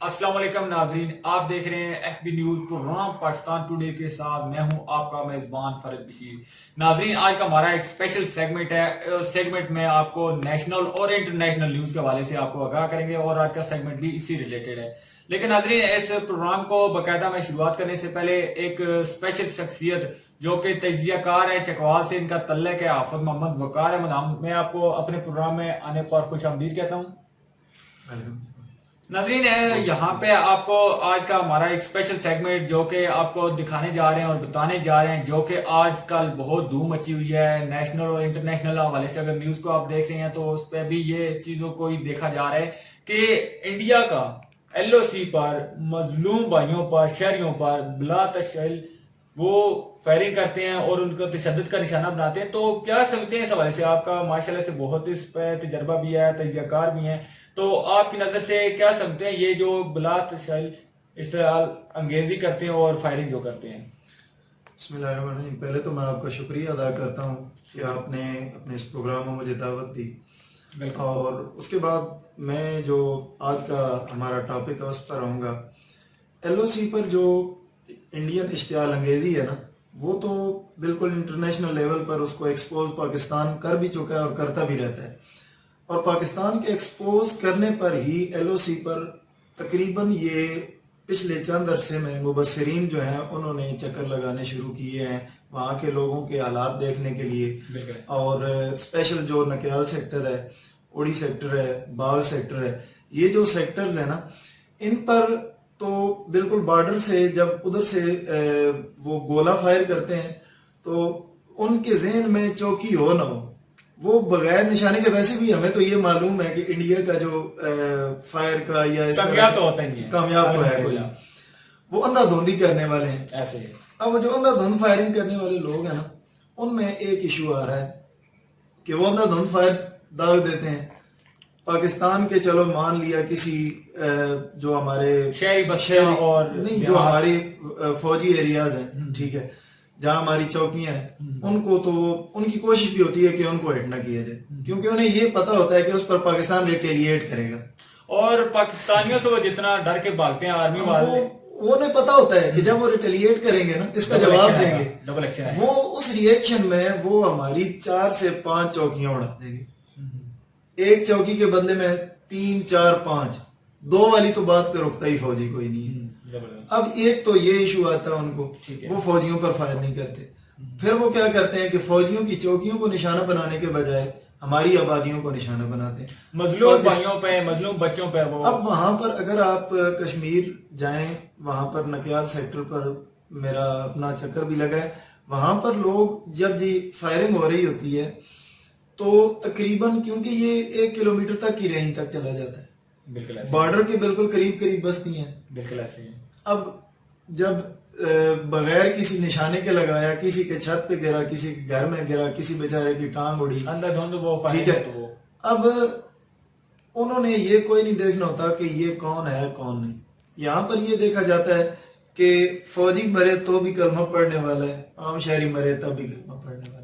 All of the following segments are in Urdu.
السلام علیکم ناظرین، آپ دیکھ رہے ہیں F B news program Pakistan today کے ساتھ میں ہوں آپ کا میزبان فرد بشیر۔ ناظرین، آج کا ہمارا ایک اسپیشل سیگمنٹ ہے۔ سیگمنٹ میں آپ کو نیشنل اور انٹرنیشنل نیوز کے حوالے سے آپ کو آگاہ کریں گے اور آج کا سیگمنٹ بھی اسی ریلیٹڈ ہے۔ لیکن ناظرین، اس پروگرام کو باقاعدہ میں شروعات کرنے سے پہلے ایک اسپیشل شخصیت جو کہ تجزیہ کار ہے، چکوال سے ان کا تعلق ہے، حافظ محمد وقار ہے، میں آپ کو اپنے پروگرام میں آنے پر خوش آمدید کہتا ہوں۔ ناظرین، یہاں پہ آپ کو آج کا ہمارا ایک اسپیشل سیگمنٹ جو کہ آپ کو دکھانے جا رہے ہیں اور بتانے جا رہے ہیں، جو کہ آج کل بہت دھوم مچی ہوئی ہے نیشنل اور انٹرنیشنل حوالے سے۔ اگر نیوز کو آپ دیکھ رہے ہیں تو اس پہ بھی یہ چیزوں کو ہی دیکھا جا رہا ہے کہ انڈیا کا ایل او سی پر مظلوم بھائیوں پر، شہریوں پر بلا تشدد وہ فائرنگ کرتے ہیں اور ان کو تشدد کا نشانہ بناتے ہیں۔ تو کیا سمجھتے ہیں اس حوالے سے؟ آپ کا ماشاءاللہ سے بہت اس پہ تجربہ بھی ہے، تجزیہ کار بھی ہیں، تو آپ کی نظر سے کیا سمجھتے ہیں یہ جو بلا تشدد اشتعال انگیزی کرتے ہیں اور فائرنگ جو کرتے ہیں؟ بسم اللہ الرحمن الرحیم۔ پہلے تو میں آپ کا شکریہ ادا کرتا ہوں کہ آپ نے اپنے اس پروگرام میں مجھے دعوت دی، اور اس کے بعد میں جو آج کا ہمارا ٹاپک ہے اس پر آؤں گا۔ ایل او سی پر جو انڈین اشتعال انگیزی ہے نا، وہ تو بالکل انٹرنیشنل لیول پر اس کو ایکسپوز پاکستان کر بھی چکا ہے اور کرتا بھی رہتا ہے، اور پاکستان کے ایکسپوز کرنے پر ہی ایل او سی پر تقریباً یہ پچھلے چند عرصے میں مبصرین جو ہیں انہوں نے چکر لگانے شروع کیے ہیں وہاں کے لوگوں کے حالات دیکھنے کے لیے، اور اسپیشل جو نکیال سیکٹر ہے، اڑی سیکٹر ہے، باغ سیکٹر ہے، یہ جو سیکٹرز ہیں نا، ان پر تو بالکل بارڈر سے جب ادھر سے وہ گولہ فائر کرتے ہیں تو ان کے ذہن میں چوکی ہو نہ ہو، وہ بغیر نشانے کے، ویسے بھی ہمیں تو یہ معلوم ہے کہ انڈیا کا جو فائر کا یا کامیاب تو ہوتا ہی نہیں ہے، کامیاب تو ہے کوئی، وہ اندھا دھندی کرنے والے ہیں ایسے ہی۔ اب وہ جو اندھا دھند فائرنگ کرنے والے لوگ ہیں نا، ان میں ایک ایشو آ رہا ہے کہ وہ اندھا دھند فائر داغ دیتے ہیں پاکستان کے، چلو مان لیا کسی جو ہمارے شہری بستیاں اور نہیں، جو ہماری فوجی ایریاز ہیں، ٹھیک ہے، جہاں ہماری چوکیاں ہیں، ان کو تو ان کی کوشش بھی ہوتی ہے کہ ان کو ہٹ نہ کیا جائے، کیونکہ انہیں یہ پتا ہوتا ہے کہ اس پر پاکستان ریٹیلیٹ کرے گا، اور پاکستانیوں سے وہ جتنا ڈر کے بھاگتے ہیں آرمی والے، انہیں پتا ہوتا ہے کہ جب وہ ریٹیلیٹ کریں گے نا، اس کا جواب دیں گے، وہ اس ری ایکشن میں وہ ہماری 4 سے 5 چوکیاں اڑا دیں گے، ایک چوکی کے بدلے میں 3 4 5، 2 والی تو بات پہ رکتا ہی فوجی کوئی نہیں ہے۔ اب ایک تو یہ ایشو آتا ہے ان کو، وہ فوجیوں پر فائر نہیں کرتے، پھر وہ کیا کرتے ہیں کہ فوجیوں کی چوکیوں کو نشانہ بنانے کے بجائے ہماری آبادیوں کو نشانہ بناتے ہیں، مظلوم بھائیوں پہ، مظلوم بچوں پہ۔ وہ اب وہاں پر اگر آپ کشمیر جائیں، وہاں پر نکیال سیکٹر پر میرا اپنا چکر بھی لگا ہے، وہاں پر لوگ جب جی فائرنگ ہو رہی ہوتی ہے تو تقریباً، کیونکہ یہ 1 کلومیٹر تک کی رینج تک چلا جاتا ہے، بارڈر کے بالکل قریب قریب بستی ہیں، بالکل ایسے ہیں۔ اب جب بغیر کسی نشانے کے لگایا، کسی کے چھت پہ گرا، کسی کے گھر میں گرا، کسی بیچارے کی ٹانگ اڑی، ٹھیک ہے، اب انہوں نے یہ کوئی نہیں دیکھنا ہوتا کہ یہ کون ہے کون نہیں، یہاں پر یہ دیکھا جاتا ہے کہ فوجی مرے تو بھی کلمہ پڑھنے والا ہے، عام شہری مرے تب بھی کلمہ پڑھنے والا ہے۔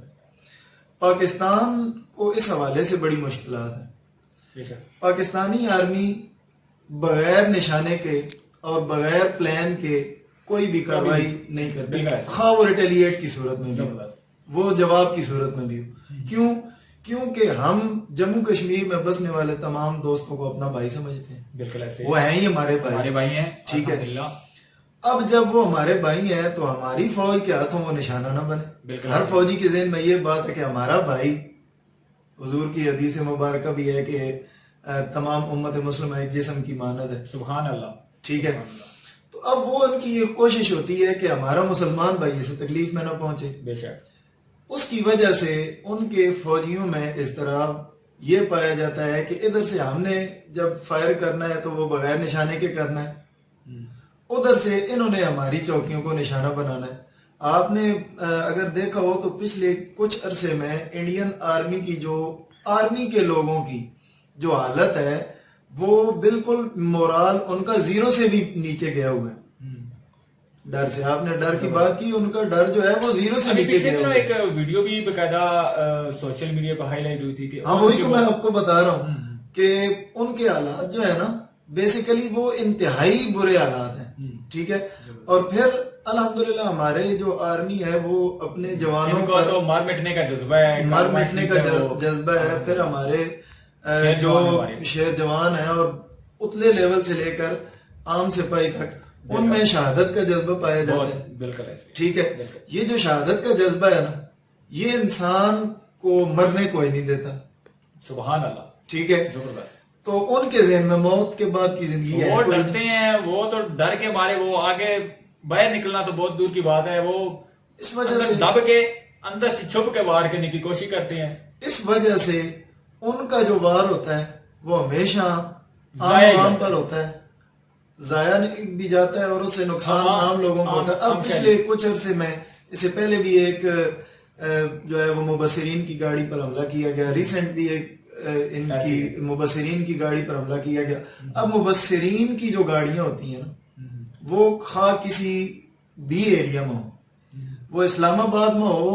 پاکستان کو اس حوالے سے بڑی مشکلات ہیں، پاکستانی آرمی بغیر نشانے کے اور بغیر پلان کے کوئی بھی کاروائی نہیں کرتی، خواہ وہ ریٹیلیٹ کی صورت میں بھی، وہ جواب کی صورت میں بھی ہو، کیونکہ ہم جموں کشمیر میں بسنے والے تمام دوستوں کو اپنا بھائی سمجھتے ہیں، وہ ہیں ہی ہمارے بھائی ہیں، ٹھیک ہے۔ اب جب وہ ہمارے بھائی ہیں تو ہماری فوج کے ہاتھوں وہ نشانہ نہ بنے، ہر فوجی کے ذہن میں یہ بات ہے کہ ہمارا بھائی، حضور کی حدیث مبارکہ بھی ہے کہ تمام امت مسلمہ ایک جسم کی مانند ہے، سبحان اللہ، ٹھیک ہے۔ تو اب وہ ان کی یہ کوشش ہوتی ہے کہ ہمارا مسلمان بھائی اسے تکلیف میں نہ پہنچے، بے شک۔ اس کی وجہ سے ان کے فوجیوں میں اضطراب یہ پایا جاتا ہے کہ ادھر سے ہم نے جب فائر کرنا ہے تو وہ بغیر نشانے کے کرنا ہے، ادھر سے انہوں نے ہماری چوکیوں کو نشانہ بنانا ہے۔ آپ نے اگر دیکھا ہو تو پچھلے کچھ عرصے میں انڈین آرمی کی آرمی کے لوگوں کی جو حالت ہے، وہ بالکل مورال ان کا 0 سے بھی نیچے گیا ہوا ہے، ڈر سے۔ آپ نے ڈر کی بات کی، ان کا ڈر جو ہے وہ 0 سے نیچے گیا ہوا ہے۔ ایک ویڈیو بھی باقاعدہ سوشل میڈیا پہ ہائی لائٹ ہوئی تھی کہ ہاں، وہی تو میں آپ کو بتا رہا ہوں کہ ان کے حالات جو ہے نا بیسیکلی وہ انتہائی برے حالات ہیں، ٹھیک ہے. اور پھر الحمدللہ ہمارے جو آرمی ہے وہ اپنے جوانوں ان کو پر تو مار مٹنے کا جذبہ ہے، مار مٹنے کا جذبہ ہے. پھر ہمارے جو شیر جوان ہیں اور اتلے لیول سے لے کر عام سپاہی تک ان میں شہادت کا جذبہ پایا جاتا ہے. بالکل ایسے ٹھیک ہے. یہ جو شہادت کا جذبہ ہے نا یہ انسان کو مرنے کو ہی نہیں دیتا. سبحان اللہ. ٹھیک ہے. زبردست. تو ان کے ذہن میں موت کے بعد کی زندگی ہے. وہ ڈرتے ہیں، وہ تو ڈر کے مارے وہ آگے باہر نکلنا تو بہت دور کی بات ہے، وہ اس وجہ سے دب کے اندر سے چھپ کے وار کرنے کی کوشش کرتے ہیں. اس وجہ سے ان کا جو وار ہوتا ہے وہ ہمیشہ عام پر ہوتا ہے، ضائع بھی جاتا ہے اور اس سے نقصان عام لوگوں کو ہوتا ہے. اب پچھلے کچھ عرصے میں اس سے پہلے بھی ایک جو ہے وہ مبصرین کی گاڑی پر حملہ کیا گیا، ریسنٹ بھی ایک ان کی مبصرین کی گاڑی پر حملہ کیا گیا. اب مبصرین کی جو گاڑیاں ہوتی ہیں نا وہ خواہ کسی بھی ایریا میں ہو، وہ اسلام آباد میں ہو،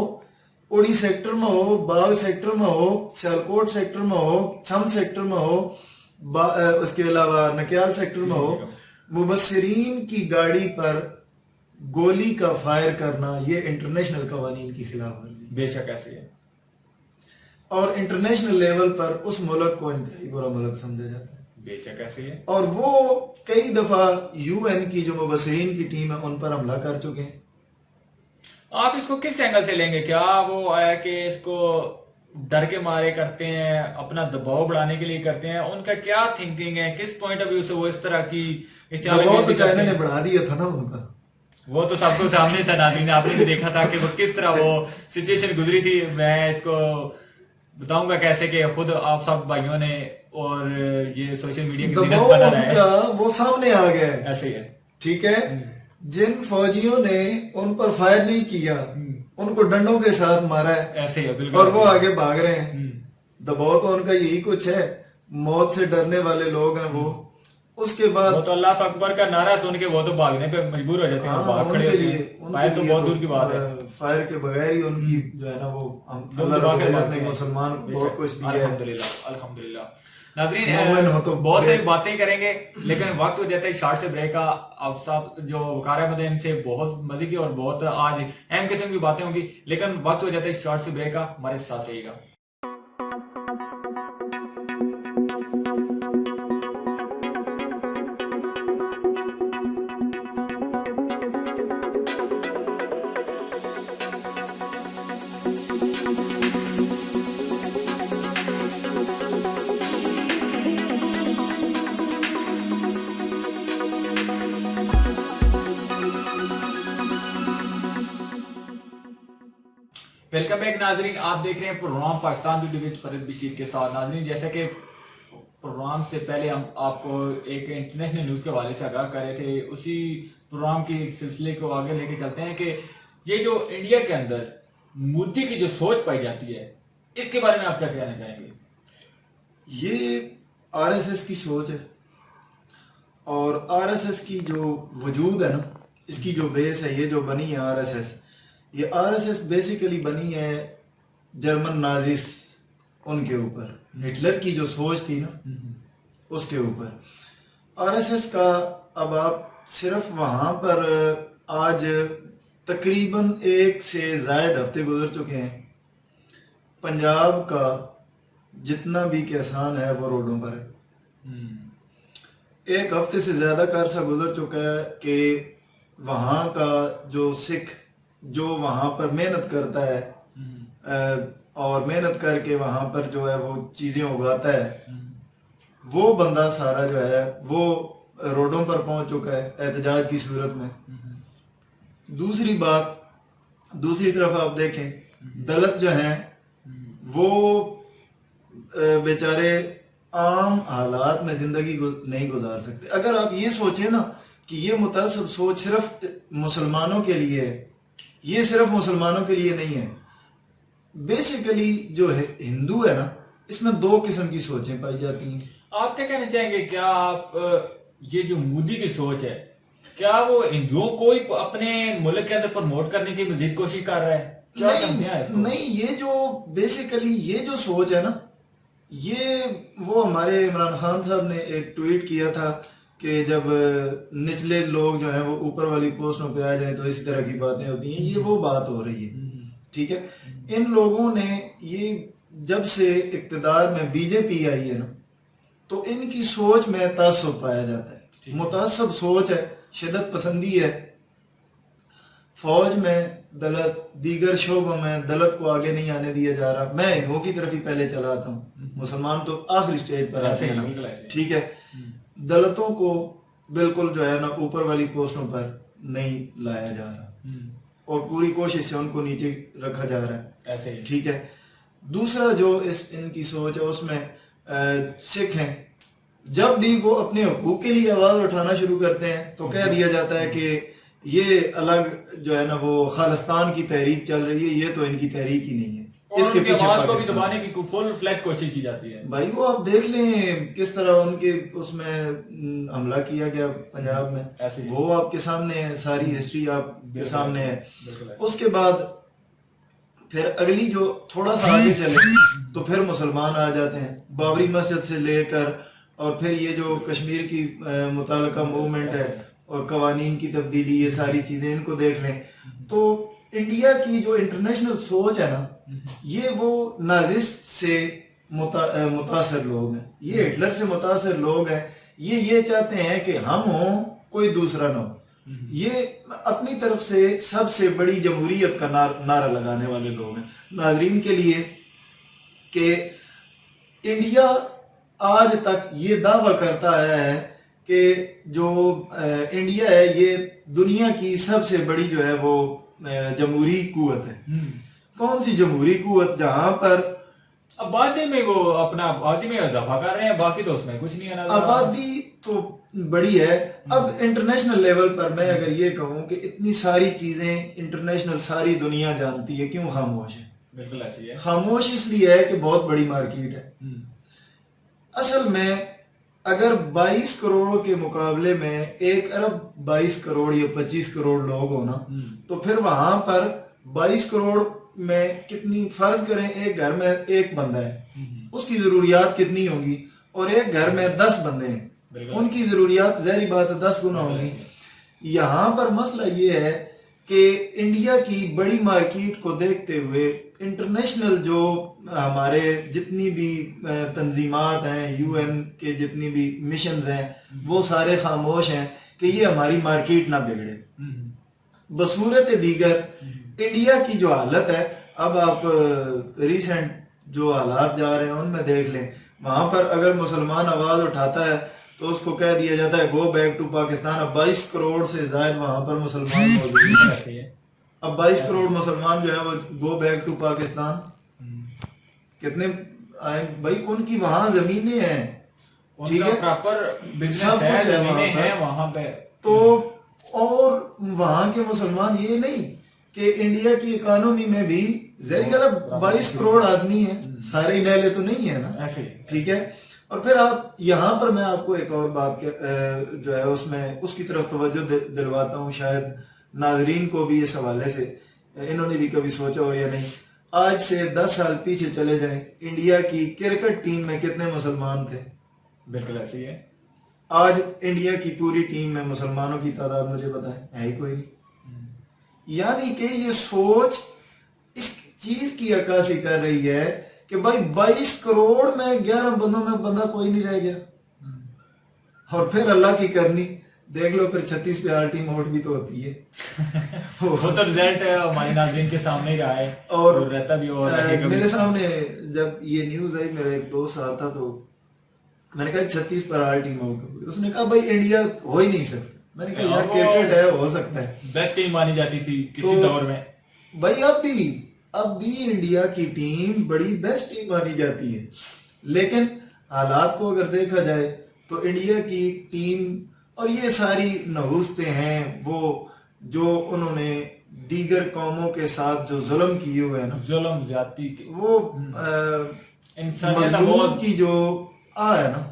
اڑی سیکٹر میں ہو، باغ سیکٹر میں ہو، سیالکوٹ سیکٹر میں ہو، چھم سیکٹر میں ہو، اس کے علاوہ نکیال سیکٹر میں ہو، مبصرین کی گاڑی پر گولی کا فائر کرنا یہ انٹرنیشنل قوانین کی خلاف ورزی. بے شک ایسے ہے. اور انٹرنیشنل لیول پر اس ملک کو انتہائی برا ملک سمجھا جاتا ہے. بے شک ایسے ہے. اور وہ کئی دفعہ یو این کی جو مبصرین کی ٹیم ہے ان پر حملہ کر چکے ہیں. آپ اس کو کس اینگل سے لیں گے؟ کیا وہ آیا کہ اس کو ڈر کے مارے کرتے ہیں، اپنا دباؤ بڑھانے کے لیے کرتے ہیں؟ ان کا کیا تھنکنگ ہے، کس پوائنٹ آف ویو سے وہ اس طرح کی دباؤ تو چائنا نے بڑھا دیا تھا نا ان کا، وہ تو سب کو سامنے تھا. ناظرین آپ نے بھی دیکھا تھا کہ وہ کس طرح وہ سچویشن گزری تھی. میں اس کو بتاؤں گا کیسے کہ خود آپ سب بھائیوں نے اور یہ سوشل میڈیا کی زینت بنا رہا ہے، وہ سامنے آ گیا ہے. ایسے ہی ہے. ٹھیک ہے. جن فوجیوں نے ان پر فائر نہیں کیا ان کو ڈنڈوں کے ساتھ مارا ہے، ایسے ہی ہے. بالکل. اور وہ آگے بھاگ رہے ہیں. دباؤ تو ان کا یہی کچھ ہے، موت سے ڈرنے والے لوگ ہیں وہ. اس کے بعد وہ تو اللہ اکبر کا نعرہ سن کے وہ تو بھاگنے پہ مجبور ہو جاتے ہیں، بھاگ کھڑے ہوتے ہیں. فائر تو بہت دور کی بات ہے. فائر کے بغیر ہی ان کی جو ہے نا وہ اللہ نے مسلمان کو بہت کچھ دیا ہے. الحمدللہ الحمدللہ. ناظرین بہت ساری باتیں کریں گے لیکن وقت ہو جاتا ہے شارٹ سے بریک کا. آپ سب جو وقار احمد ان سے بہت مزے کی اور بہت آج اہم قسم کی باتیں ہوں گی، لیکن وقت ہو جاتا ہے شارٹ سے بریک کا. ہمارے ساتھ رہیے گا. ویلکم بیک ناظرین، آپ دیکھ رہے ہیں program Pakistan today with Farid Bashir کے ساتھ. ناظرین جیسا کہ پروگرام سے پہلے ہم آپ کو ایک انٹرنیشنل نیوز کے حوالے سے آگاہ کر رہے تھے، اسی پروگرام کے سلسلے کو آگے لے کے چلتے ہیں کہ یہ جو انڈیا کے اندر مودی کی جو سوچ پائی جاتی ہے اس کے بارے میں آپ کیا کہنا چاہیں گے؟ یہ آر ایس ایس کی سوچ ہے، اور آر ایس ایس کی جو وجود ہے نا، اس کی جو بیس ہے، یہ جو بنی ہے آر ایس ایس، یہ آر ایس ایس بیسیکلی بنی ہے جرمن نازیس ان کے اوپر، ہٹلر کی جو سوچ تھی نا اس کے اوپر. آر ایس ایس کا اب آپ صرف وہاں پر آج تقریباً 1 سے زائد ہفتے گزر چکے ہیں. پنجاب کا جتنا بھی کسان ہے وہ روڈوں پر ہے. 1 ہفتے سے زیادہ کا عرصہ گزر چکا ہے کہ وہاں کا جو سکھ جو وہاں پر محنت کرتا ہے اور محنت کر کے وہاں پر جو ہے وہ چیزیں اگاتا ہے، وہ بندہ سارا جو ہے وہ روڈوں پر پہنچ چکا ہے احتجاج کی صورت میں. دوسری بات، دوسری طرف آپ دیکھیں دلت جو ہیں وہ بیچارے عام حالات میں زندگی نہیں گزار سکتے. اگر آپ یہ سوچیں نا کہ یہ متعصب سوچ صرف مسلمانوں کے لیے ہے، یہ صرف مسلمانوں کے لیے نہیں ہے. بیسیکلی جو ہے ہندو ہے نا، اس میں 2 قسم کی سوچیں پائی جاتی ہیں. آپ کیا کہنا چاہیں گے؟ کیا آپ یہ جو مودی کی سوچ ہے کیا وہ ہندوؤں کو ہی اپنے ملک کے اندر پروموٹ کرنے کی مزید کوشش کر رہا ہے؟ نہیں، یہ جو بیسیکلی یہ جو سوچ ہے نا یہ وہ ہمارے عمران خان صاحب نے ایک ٹویٹ کیا تھا کہ جب نچلے لوگ جو ہیں وہ اوپر والی پوسٹوں پہ آ جائیں تو اسی طرح کی باتیں ہوتی ہیں. یہ وہ بات ہو رہی ہے. ٹھیک ہے. ان لوگوں نے یہ جب سے اقتدار میں بی جے پی آئی ہے نا تو ان کی سوچ میں تعصب پایا جاتا ہے. متعصب سوچ ہے, شدت پسندی ہے. فوج میں دلت, دیگر شعبوں میں دلت کو آگے نہیں آنے دیا جا رہا. میں ہندوؤں کی طرف ہی پہلے چلا آتا ہوں, مسلمان تو آخری سٹیج پر آتے ہیں. ٹھیک ہے. دلتوں کو بالکل جو ہے نا اوپر والی پوسٹوں پر نہیں لایا جا رہا اور پوری کوشش سے ان کو نیچے رکھا جا رہا ہے. ٹھیک ہے. دوسرا جو ان کی سوچ ہے اس میں سکھ ہیں, جب بھی وہ اپنے حقوق کے لیے آواز اٹھانا شروع کرتے ہیں تو کہہ دیا جاتا ہے کہ یہ الگ جو ہے نا وہ خالستان کی تحریک چل رہی ہے, یہ تو ان کی تحریک ہی نہیں ہے. اس کے پیچھے آواز کو بھی دبانے کی فل فلیج کوشش کی جاتی ہے. بھائی وہ آپ دیکھ لیں کس طرح ان کے اس میں حملہ کیا گیا پنجاب میں, وہ آپ کے سامنے ہے, ساری ہسٹری آپ کے سامنے ہے. اس کے بعد پھر اگلی جو تھوڑا سا آگے چلے تو پھر مسلمان آ جاتے ہیں, بابری مسجد سے لے کر, اور پھر یہ جو کشمیر کی متعلقہ موومنٹ ہے اور قوانین کی تبدیلی, یہ ساری چیزیں ان کو دیکھ لیں. تو انڈیا کی جو انٹرنیشنل سوچ ہے نا یہ وہ نازسٹ سے متاثر لوگ ہیں, یہ ہٹلر سے متاثر لوگ ہیں. یہ چاہتے ہیں کہ ہم ہوں کوئی دوسرا نہ ہو. یہ اپنی طرف سے سب سے بڑی جمہوریت کا نعرہ لگانے والے لوگ ہیں. ناظرین کے لیے کہ انڈیا آج تک یہ دعویٰ کرتا آیا ہے کہ جو انڈیا ہے یہ دنیا کی سب سے بڑی جو ہے وہ جمہوری قوت ہے. کون سی جمہوری قوت جہاں پر آبادی میں وہ اپنا آبادی میں اضافہ کر رہے ہیں, باقی تو اس میں کچھ نہیں ہے. آبادی تو بڑی ہے. اب انٹرنیشنل لیول پر میں اگر یہ کہوں کہ اتنی ساری چیزیں انٹرنیشنل ساری دنیا جانتی ہے, کیوں خاموش ہے؟ بالکل ایسی ہے. خاموش اس لیے ہے کہ بہت بڑی مارکیٹ ہے. اصل میں اگر 22 کروڑ کے مقابلے میں 1 ارب 22 کروڑ یا 25 کروڑ لوگ ہونا تو پھر وہاں پر 22 کروڑ میں کتنی, فرض کریں ایک گھر میں ایک بندہ ہے, اس کی ضروریات کتنی ہوگی, اور ایک گھر میں 10 بندے ہیں, ان کی ضروریات ظاہری بات ہے 10 گنا ہوگی. یہاں پر مسئلہ یہ ہے کہ انڈیا کی بڑی مارکیٹ کو دیکھتے ہوئے انٹرنیشنل جو ہمارے جتنی بھی تنظیمات ہیں, یو این کے جتنی بھی مشنز ہیں, وہ سارے خاموش ہیں کہ یہ ہماری مارکیٹ نہ بگڑے. بصورت دیگر انڈیا کی جو حالت ہے, اب آپ ریسنٹ جو حالات جا رہے ہیں ان میں دیکھ لیں, وہاں پر اگر مسلمان آواز اٹھاتا ہے تو اس کو کہہ دیا جاتا ہے گو بیک ٹو پاکستان. اب 22 کروڑ سے زائد وہاں پر مسلمان موجود ہیں. اب 22 کروڑ مسلمان جو ہے وہ گو بیک ٹو پاکستان کتنے آئے بھائی, ان کی وہاں زمینیں ہیں, ٹھیک ہے, سب کچھ ہے وہاں پہ. تو اور وہاں کے مسلمان یہ نہیں کہ انڈیا کی اکانومی میں بھی ظاہر غلط 22 کروڑ آدمی ہیں, سارے نیلے تو نہیں ہے نا, ٹھیک ہے. اور پھر آپ یہاں پر میں آپ کو ایک اور بات جو ہے اس میں اس کی طرف توجہ دلواتا ہوں, شاید ناظرین کو بھی اس حوالے سے انہوں نے بھی کبھی سوچا ہو یا نہیں. آج سے 10 سال پیچھے چلے جائیں, انڈیا کی کرکٹ ٹیم میں کتنے مسلمان تھے؟ بالکل ایسی ہے. آج انڈیا کی پوری ٹیم میں مسلمانوں کی تعداد مجھے بتائیں, ہے ہی کوئی نہیں. یعنی کہ یہ سوچ اس چیز کی عکاسی کر رہی ہے کہ بھائی 22 کروڑ میں 11 بندوں میں بندہ کوئی نہیں رہ گیا. اور پھر اللہ کی کرنی دیکھ لو, پھر 36 پہ آر ٹیم آؤٹ بھی تو ہوتی ہے. وہ تو رزلٹ ہے ہمارے ناظرین کے سامنے ہی رہا ہے اور رہتا بھی. اور میرے سامنے جب یہ نیوز آئی, میرا ایک دوست آتا تو میں نے کہا 36 پر آر ٹیم آؤٹ ہوئی. اس نے کہا بھائی انڈیا ہو ہی نہیں سکتا. میں نے کہا یار کرکٹ ہے, ہو سکتا ہے, بیسٹ ٹیم مانی جاتی تھی کسی دور میں. بھائی اب بھی انڈیا کی ٹیم بڑی بیسٹ ٹیم مانی جاتی ہے, لیکن حالات کو اگر دیکھا جائے تو انڈیا کی ٹیم اور یہ ساری نحوستیں ہیں وہ جو انہوں نے دیگر قوموں کے ساتھ جو ظلم کیے ہوئے ہیں نا, ظلم زیادتی, وہ مظلوم کی جو ہے نا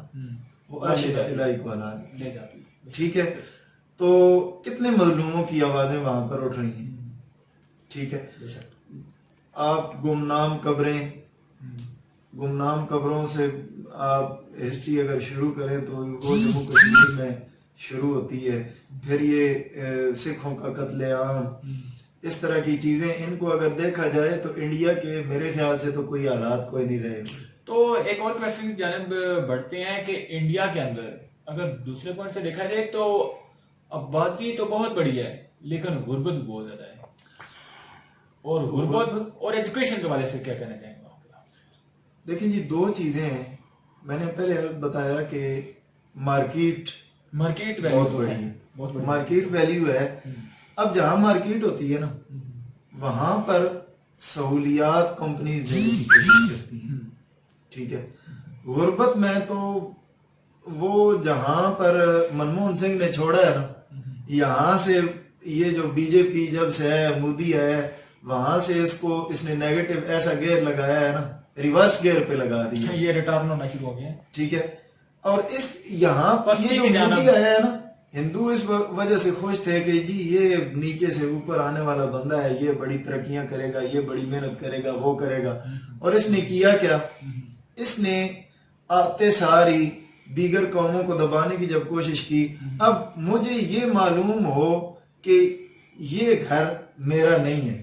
وہ الہی کو لے جاتی. ٹھیک ہے. تو کتنے مظلوموں کی آوازیں وہاں پر اٹھ رہی ہیں, ٹھیک ہے. آپ گمنام قبریں گمنام قبروں سے آپ ہسٹری اگر شروع کریں تو وہ جموں کشمیر میں شروع ہوتی ہے. پھر یہ سکھوں کا قتل عام، اس طرح کی چیزیں، ان کو اگر دیکھا جائے تو انڈیا کے میرے خیال سے تو کوئی حالات کوئی نہیں رہے. تو ایک اور کویسچن کی جانب بڑھتے ہیں کہ انڈیا کے اندر اگر دوسرے پوائنٹ سے دیکھا جائے تو آبادی تو بہت بڑی ہے لیکن غربت بھی بہت زیادہ ہے. اور غربت اور ایجوکیشن کے والے سے کیا کہنا چاہیں گے آپ؟ دیکھیں جی، دو چیزیں ہیں. میں نے پہلے بتایا کہ مارکیٹ بہت بڑی ہے، مارکیٹ ویلیو ہے. اب جہاں مارکیٹ ہوتی ہے نا وہاں پر سہولیات کمپنیز دینے کی کوشش کرتی ہیں. ٹھیک ہے. غربت میں تو وہ جہاں پر منموہن سنگھ نے چھوڑا ہے نا، یہاں سے یہ جو بی جے پی جب سے ہے، مودی ہے، وہاں سے اس نے نیگیٹو ایسا گیئر لگایا ہے نا، ریورس گیئر پہ لگا دیا. یہ ریٹرن ہونا شروع ہو گیا. ٹھیک ہے. اور یہاں یہ جو مودی آیا ہے نا، ہندو اس وجہ سے خوش تھے کہ جی یہ نیچے سے اوپر آنے والا بندہ ہے، یہ بڑی ترقیاں کرے گا، یہ بڑی محنت کرے گا، وہ کرے گا. اور اس نے کیا کیا؟ اس نے آتے ساری دیگر قوموں کو دبانے کی جب کوشش کی. اب مجھے یہ معلوم ہو کہ یہ گھر میرا نہیں ہے،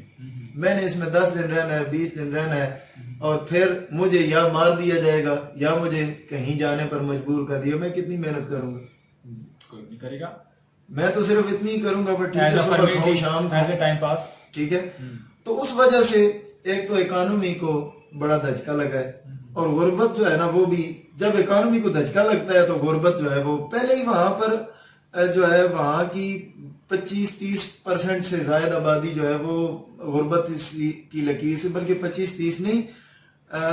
میں نے اس میں 10 دن رہنا ہے، 20 دن رہنا ہے، اور پھر مجھے یا مار دیا جائے گا یا مجھے کہیں جانے پر مجبور کر دیا. میں کتنی محنت کروں گا؟ کوئی نہیں کرے گا. میں تو صرف اتنی ہی کروں گا، بٹ شام ٹائم پاس. ٹھیک ہے. تو اس وجہ سے ایک تو اکانومی کو بڑا دھچکا لگا ہے، اور غربت جو ہے نا وہ بھی جب اکانومی کو دھچکا لگتا ہے تو غربت جو ہے وہ پہلے ہی وہاں پر جو ہے وہاں کی 25-30% سے زائد آبادی جو ہے وہ غربت کی لکیر سے، بلکہ 25-30 نہیں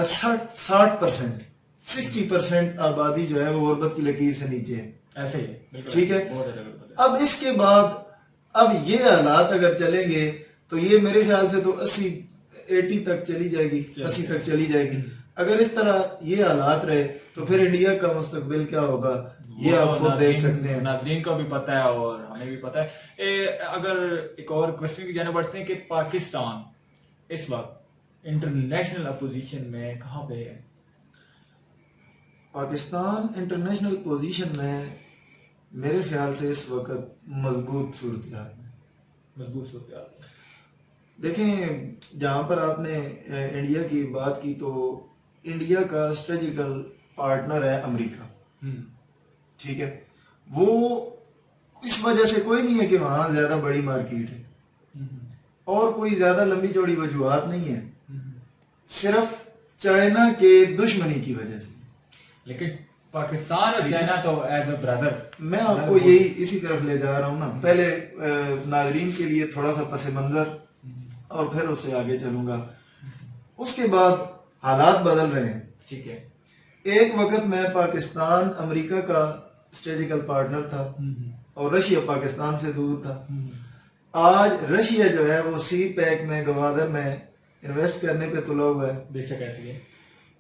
60%، 60% آبادی جو ہے وہ غربت کی لکیر سے نیچے ہے. ایسے ہی. ٹھیک ہے. اب اس کے بعد اب یہ حالات اگر چلیں گے تو یہ میرے خیال سے تو 80 تک چلی جائے گی، 80 تک چلی جائے گی. اگر اس طرح یہ حالات رہے تو پھر انڈیا کا مستقبل کیا ہوگا یہ آپ خود دیکھ سکتے ہیں. ناظرین کو بھی پتہ ہے اور ہمیں بھی پتہ ہے. اگر ایک اور کوشچن کی جانب بڑھتے ہیں کہ پاکستان اس وقت انٹرنیشنل اپوزیشن میں کہاں پہ ہے؟ پاکستان انٹرنیشنل پوزیشن میں میرے خیال سے اس وقت مضبوط صورتحال میں. مضبوط صورتحال. دیکھیں جہاں پر آپ نے انڈیا کی بات کی تو انڈیا کا اسٹریٹجیکل پارٹنر ہے امریکہ. ٹھیک ہے. وہ اس وجہ سے کوئی نہیں ہے کہ وہاں زیادہ بڑی مارکیٹ ہے اور کوئی زیادہ لمبی چوڑی وجوہات نہیں ہے، صرف چائنا کے دشمنی کی وجہ سے. لیکن پاکستان اور چائنا تو ایز اے بردر. میں آپ کو یہی اسی طرف لے جا رہا ہوں نا. پہلے ناظرین کے لیے تھوڑا سا پس منظر اور پھر اس سے آگے چلوں گا. اس کے بعد حالات بدل رہے ہیں. ٹھیک ہے. ایک وقت میں پاکستان امریکہ کا اسٹریٹجیکل پارٹنر تھا اور رشیا پاکستان سے دور تھا. آج رشیا جو ہے وہ سی پیک میں گوادر میں انویسٹ کرنے پہ تلا ہوا ہے. بے شک ایسے ہے.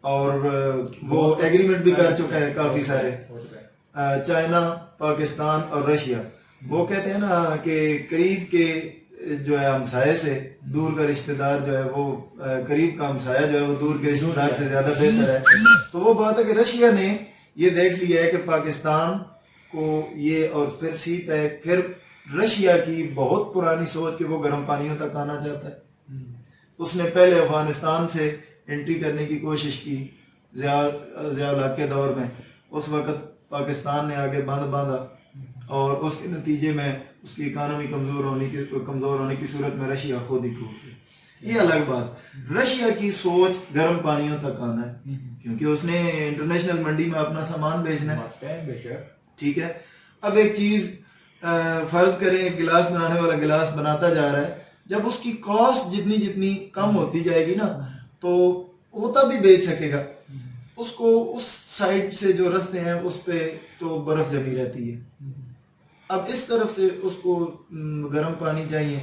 اور وہ ایگریمنٹ بھی کر چکا ہے کافی سارے. چائنا، پاکستان اور رشیا وہ کہتے ہیں نا کہ قریب کے جو ہے ہمسائے سے دور کا رشتہ دار جو ہے وہ قریب کا ہمسایہ جو ہے وہ دور کے رشتہ دار سے زیادہ بہتر ہے. تو وہ بات ہے کہ رشیا نے یہ دیکھ لیا ہے کہ پاکستان کو یہ اور پھر سی پیک، پھر رشیا کی بہت پرانی سوچ کہ وہ گرم پانیوں تک آنا چاہتا ہے. اس نے پہلے افغانستان سے انٹری کرنے کی کوشش کی ضیاء الحق کے دور میں. اس وقت پاکستان نے آگے باندھا اور اس کے نتیجے میں اس کی اکانومی کمزور ہونے کی صورت میں رشیا خود ہی ٹوٹ گئی. یہ الگ بات. رشیا کی سوچ گرم پانیوں تک آنا ہے کیونکہ اس نے انٹرنیشنل منڈی میں اپنا سامان بیچنا ہے. ٹھیک ہے. اب ایک چیز فرض کریں ایک گلاس بنانے والا گلاس بناتا جا رہا ہے، جب اس کی کاسٹ جتنی کم ہوتی جائے گی نا تو ہوتا بھی بیچ سکے گا. اس کو اس سائڈ سے جو رستے ہیں اس پہ تو برف جمی رہتی ہے. اب اس طرف سے اس کو گرم پانی چاہیے.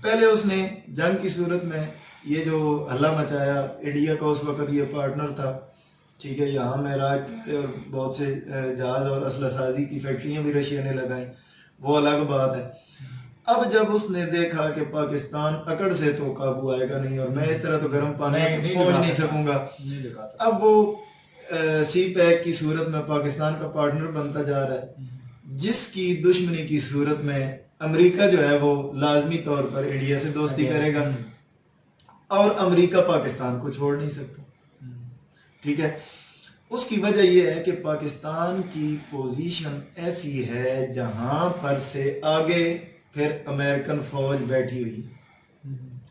پہلے اس نے جنگ کی صورت میں یہ جو ہلہ مچایا، انڈیا کا اس وقت یہ پارٹنر تھا. ٹھیک ہے. یہاں معراج اور بہت سے جہاز اور اسلحہ سازی کی فیکٹریاں بھی رشیا نے لگائیں، وہ الگ بات ہے. اب جب اس نے دیکھا کہ پاکستان اکڑ سے تو قابو آئے گا نہیں اور میں اس طرح تو گرم پانی میں پہنچ نہیں سکوں گا، اب وہ سی پیک کی صورت میں پاکستان کا پارٹنر بنتا جا رہا ہے، جس کی دشمنی کی صورت میں امریکہ جو ہے وہ لازمی طور پر انڈیا سے دوستی کرے گا اور امریکہ پاکستان کو چھوڑ نہیں سکتا، ٹھیک ہے۔ اس کی وجہ یہ ہے کہ پاکستان کی پوزیشن ایسی ہے جہاں پر سے آگے پھر امریکن فوج بیٹھی ہوئی ہے،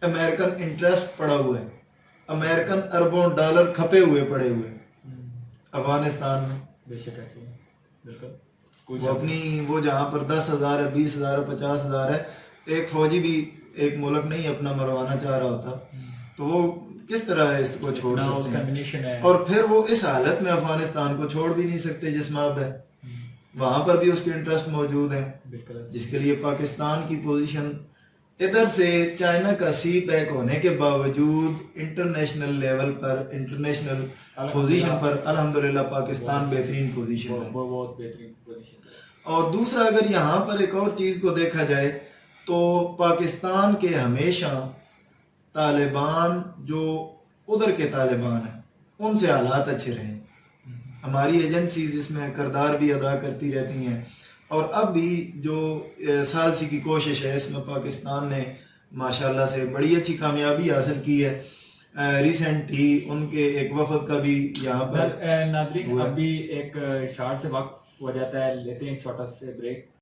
امریکن انٹرسٹ پڑا ہوا ہے، امریکن اربوں ڈالر کھپے ہوئے پڑے ہوئے افغانستان میں، بے شک ایسے ہے، بالکل وہ اپنی وہ جہاں پر 10,000 ہے، 20,000 ہے، 50,000 ہے، ایک فوجی بھی ایک ملک نہیں اپنا مروانا چاہ رہا ہوتا تو وہ کس طرح اس کو چھوڑ سکتے ہیں، اور پھر وہ اس حالت میں افغانستان کو چھوڑ بھی نہیں سکتے جس میں اب ہے، وہاں پر بھی اس کے انٹرسٹ موجود ہیں، جس کے لیے پاکستان کی پوزیشن ادھر سے چائنا کا سی پیک ہونے کے باوجود انٹرنیشنل لیول پر انٹرنیشنل پوزیشن پر الحمدللہ پاکستان بہترین پوزیشن ہے، بہت بہترین پوزیشن۔ اور دوسرا اگر یہاں پر ایک اور چیز کو دیکھا جائے تو پاکستان کے ہمیشہ طالبان جو ادھر کے طالبان ہیں ان سے حالات اچھے رہے، ہماری ایجنسیز اس میں کردار بھی ادا کرتی رہتی ہیں، اور اب بھی جو ثالثی کی کوشش ہے اس میں پاکستان نے ماشاءاللہ سے بڑی اچھی کامیابی حاصل کی ہے، ریسنٹ ہی ان کے ایک وفد کا بھی یہاں پر ناظرین ابھی ایک شارٹ سے وقت ہو جاتا ہے، لیتے ہیں چھوٹا سے بریک۔